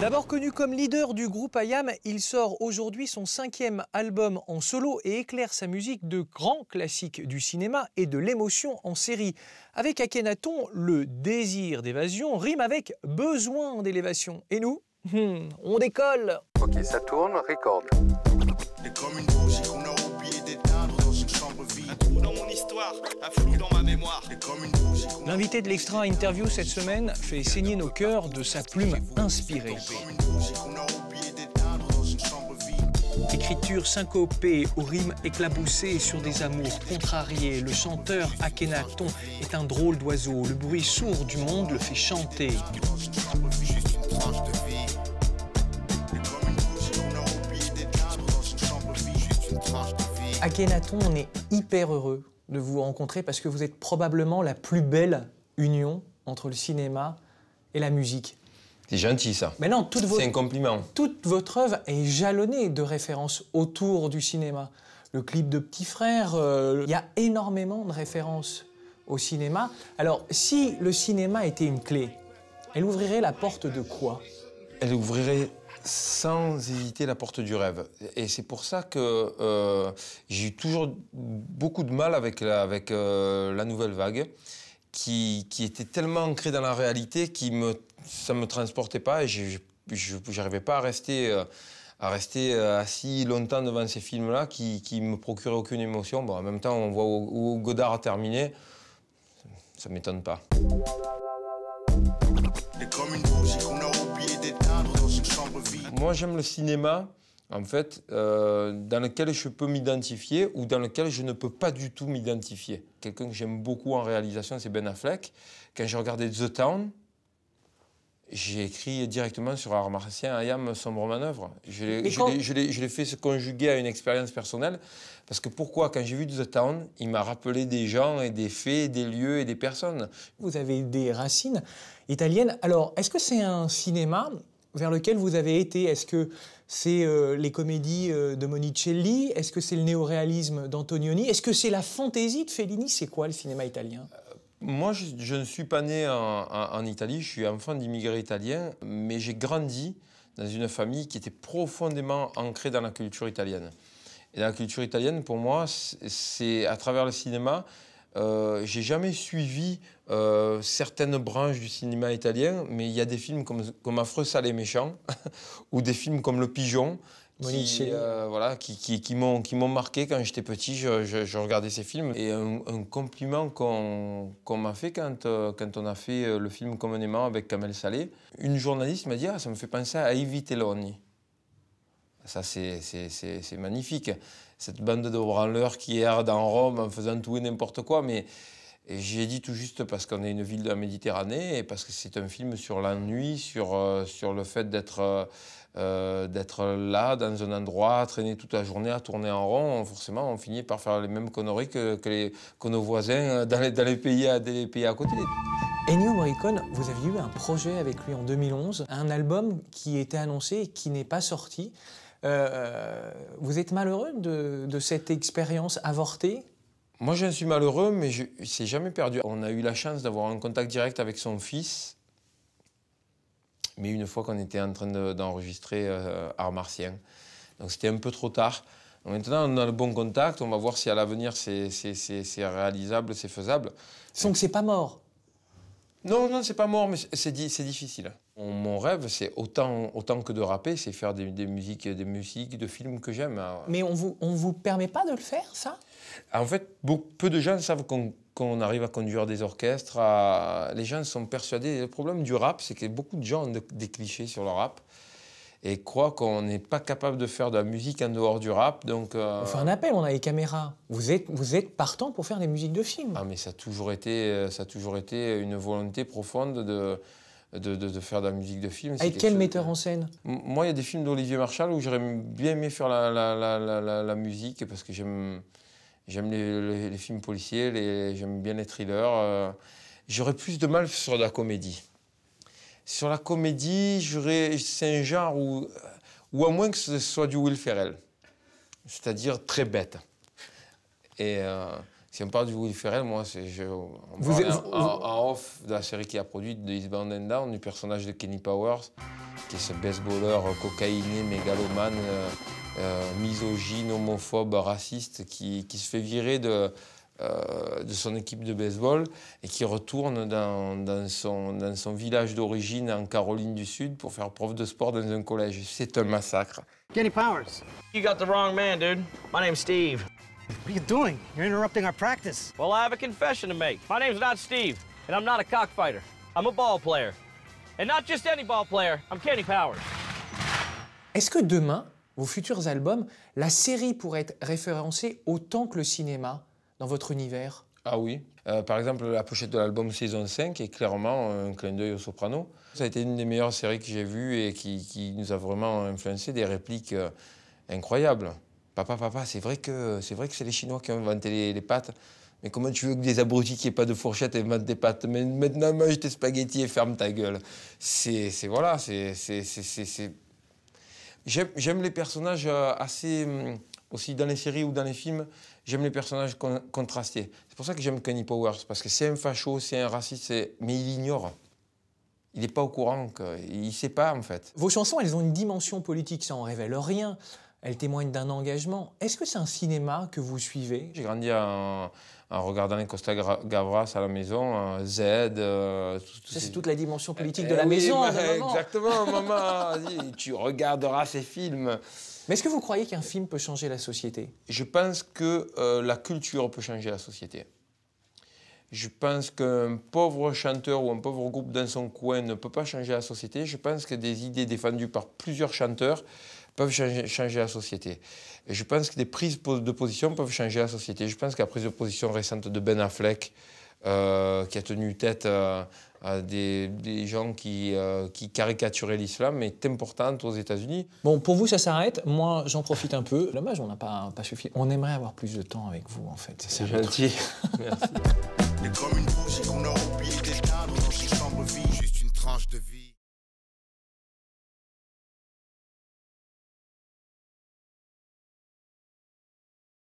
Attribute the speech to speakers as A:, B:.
A: D'abord connu comme leader du groupe IAM, il sort aujourd'hui son 5e album en solo et éclaire sa musique de grands classiques du cinéma et de l'émotion en série. Avec Akhenaton, le désir d'évasion rime avec besoin d'élévation. Et nous, on décolle.
B: Ok, ça tourne, record.
C: Comme une bougie qu'on a oublié d'éteindre dans une chambre vide. Un trou dans mon histoire, un flou dans ma mémoire. Comme une bougie qu'on a...
A: L'invité de l'Extra Interview cette semaine fait saigner nos cœurs de sa plume inspirée.
C: Comme une bougie qu'on a oublié d'éteindre dans une chambre vide.
A: Écriture syncopée, aux rimes éclaboussées sur des amours contrariés, le chanteur Akhenaton est un drôle d'oiseau. Le bruit sourd du monde le fait chanter.
C: Dans une chambre vide, juste une tranche de vie.
A: Akhenaton, on est hyper heureux de vous rencontrer parce que vous êtes probablement la plus belle union entre le cinéma et la musique.
D: C'est gentil ça.
A: Mais non,
D: c'est un compliment.
A: Toute votre œuvre est jalonnée de références autour du cinéma. Le clip de Petit Frère, il y a énormément de références au cinéma. Alors, si le cinéma était une clé, elle ouvrirait la porte de quoi?
D: Elle ouvrirait sans hésiter la porte du rêve. Et c'est pour ça que j'ai eu toujours beaucoup de mal avec la nouvelle vague, qui était tellement ancrée dans la réalité ça me transportait pas et je n'arrivais pas à rester assis longtemps devant ces films-là qui me procuraient aucune émotion. Bon, en même temps, on voit où Godard a terminé, ça ne m'étonne pas.
C: Comme une bougie qu'on a oublié d'éteindre dans une chambre vide.
D: Moi, j'aime le cinéma, en fait, dans lequel je peux m'identifier ou dans lequel je ne peux pas du tout m'identifier. Quelqu'un que j'aime beaucoup en réalisation, c'est Ben Affleck. Quand j'ai regardé The Town, j'ai écrit directement sur Art Martien, IAM, sombre manœuvre. Je l'ai fait se conjuguer à une expérience personnelle. Parce que pourquoi? Quand j'ai vu The Town, il m'a rappelé des gens et des faits, des lieux et des personnes.
A: Vous avez des racines italiennes. Alors, est-ce que c'est un cinéma vers lequel vous avez été? Est-ce que c'est les comédies de Monicelli? Est-ce que c'est le néoréalisme d'Antonioni? Est-ce que c'est la fantaisie de Fellini? C'est quoi le cinéma italien?
D: Moi, je ne suis pas né en Italie, je suis enfant d'immigrés italiens, mais j'ai grandi dans une famille qui était profondément ancrée dans la culture italienne. Et la culture italienne, pour moi, c'est à travers le cinéma. J'ai jamais suivi certaines branches du cinéma italien, mais il y a des films comme Affreux, sale et méchant, ou des films comme Le Pigeon, qui m'ont marqué quand j'étais petit. Je regardais ces films. Et un compliment qu'on m'a fait quand on a fait le film Comme un aimant avec Kamel Salé, une journaliste m'a dit « Ah, ça me fait penser à Ivy Telloni ». Ça, c'est magnifique. Cette bande de branleurs qui errent dans Rome en faisant tout et n'importe quoi. Mais j'ai dit tout juste parce qu'on est une ville de la Méditerranée et parce que c'est un film sur l'ennui, sur le fait d'être là, dans un endroit, à traîner toute la journée, à tourner en rond. Forcément, on finit par faire les mêmes conneries que nos voisins dans les pays à côté.
A: Ennio Morricone, vous aviez eu un projet avec lui en 2011, un album qui était annoncé et qui n'est pas sorti. Vous êtes malheureux de cette expérience avortée?
D: Moi, j'en suis malheureux, mais il ne s'est jamais perdu. On a eu la chance d'avoir un contact direct avec son fils, mais une fois qu'on était en train d'enregistrer Art Martien. Donc c'était un peu trop tard. Donc, maintenant, on a le bon contact, on va voir si à l'avenir c'est réalisable, c'est faisable.
A: Donc c'est pas mort?
D: Non, c'est pas mort, mais c'est difficile. Mon rêve, c'est autant que de rapper, c'est faire des musiques de films que j'aime.
A: Mais on vous permet pas de le faire, ça?
D: En fait, peu de gens savent qu'on arrive à conduire des orchestres. Les gens sont persuadés. Le problème du rap, c'est que beaucoup de gens ont des clichés sur le rap et croient qu'on n'est pas capable de faire de la musique en dehors du rap. Donc,
A: on fait un appel, on a les caméras. Vous êtes partant pour faire des musiques de films.
D: Ah, mais ça a toujours été une volonté profonde de faire de la musique de film.
A: Avec quel metteur en scène?
D: Moi, il y a des films d'Olivier Marchal où j'aurais bien aimé faire la musique parce que j'aime les films policiers, j'aime bien les thrillers. J'aurais plus de mal sur la comédie. Sur la comédie, c'est un genre où à moins que ce soit du Will Ferrell, c'est-à-dire très bête. Et Si on parle du Will Ferrell, moi, en off de la série qu'il a produite, de Eastbound and Down, du personnage de Kenny Powers, qui est ce baseballeur cocaïné, mégalomane, misogyne, homophobe, raciste, qui se fait virer de son équipe de baseball et qui retourne dans son village d'origine en Caroline du Sud pour faire prof de sport dans un collège. C'est un massacre.
E: Kenny Powers. You got the wrong man, dude. My name's Steve. What are you doing? You're interrupting our practice. Well, I have a confession to make. My name's not Steve, and I'm not a cockfighter. I'm a ball player. And not just any ball player, I'm Kenny Powers.
A: Est-ce que demain, vos futurs albums, la série pourrait être référencée autant que le cinéma dans votre univers?
D: Ah oui. Par exemple, la pochette de l'album Saison 5 est clairement un clin d'œil aux Sopranos. Ça a été une des meilleures séries que j'ai vues et qui nous a vraiment influencé, des répliques incroyables. Papa, c'est vrai que c'est les Chinois qui ont inventé les pâtes. Mais comment tu veux que des abrutis qui n'aient pas de fourchette inventent des pâtes? Mais maintenant, mange tes spaghettis et ferme ta gueule. Voilà. J'aime les personnages assez... aussi dans les séries ou dans les films, j'aime les personnages contrastés. C'est pour ça que j'aime Kenny Powers, parce que c'est un facho, c'est un raciste, mais il ignore. Il n'est pas au courant, il ne sait pas en fait.
A: Vos chansons, elles ont une dimension politique, ça en révèle rien. Elles témoignent d'un engagement. Est-ce que c'est un cinéma que vous suivez?
D: J'ai grandi en regardant les Costa Gavras à la maison, Z.
A: Ça, c'est toute la dimension politique de la maison.
D: Exactement, maman. Tu regarderas ces films.
A: Mais est-ce que vous croyez qu'un film peut changer la société?
D: Je pense que la culture peut changer la société. Je pense qu'un pauvre chanteur ou un pauvre groupe dans son coin ne peut pas changer la société. Je pense que des idées défendues par plusieurs chanteurs peuvent changer la société. Et je pense que des prises de position peuvent changer la société. Je pense que la prise de position récente de Ben Affleck, qui a tenu tête à des gens qui caricaturaient l'islam, est importante aux États-Unis.
A: Bon, pour vous, ça s'arrête. Moi, j'en profite un peu. Dommage, on n'a pas suffi. On aimerait avoir plus de temps avec vous, en fait.
D: C'est gentil.
C: Merci. Comme une bougie qu'on a oublié d'éteindre dans une chambre vide.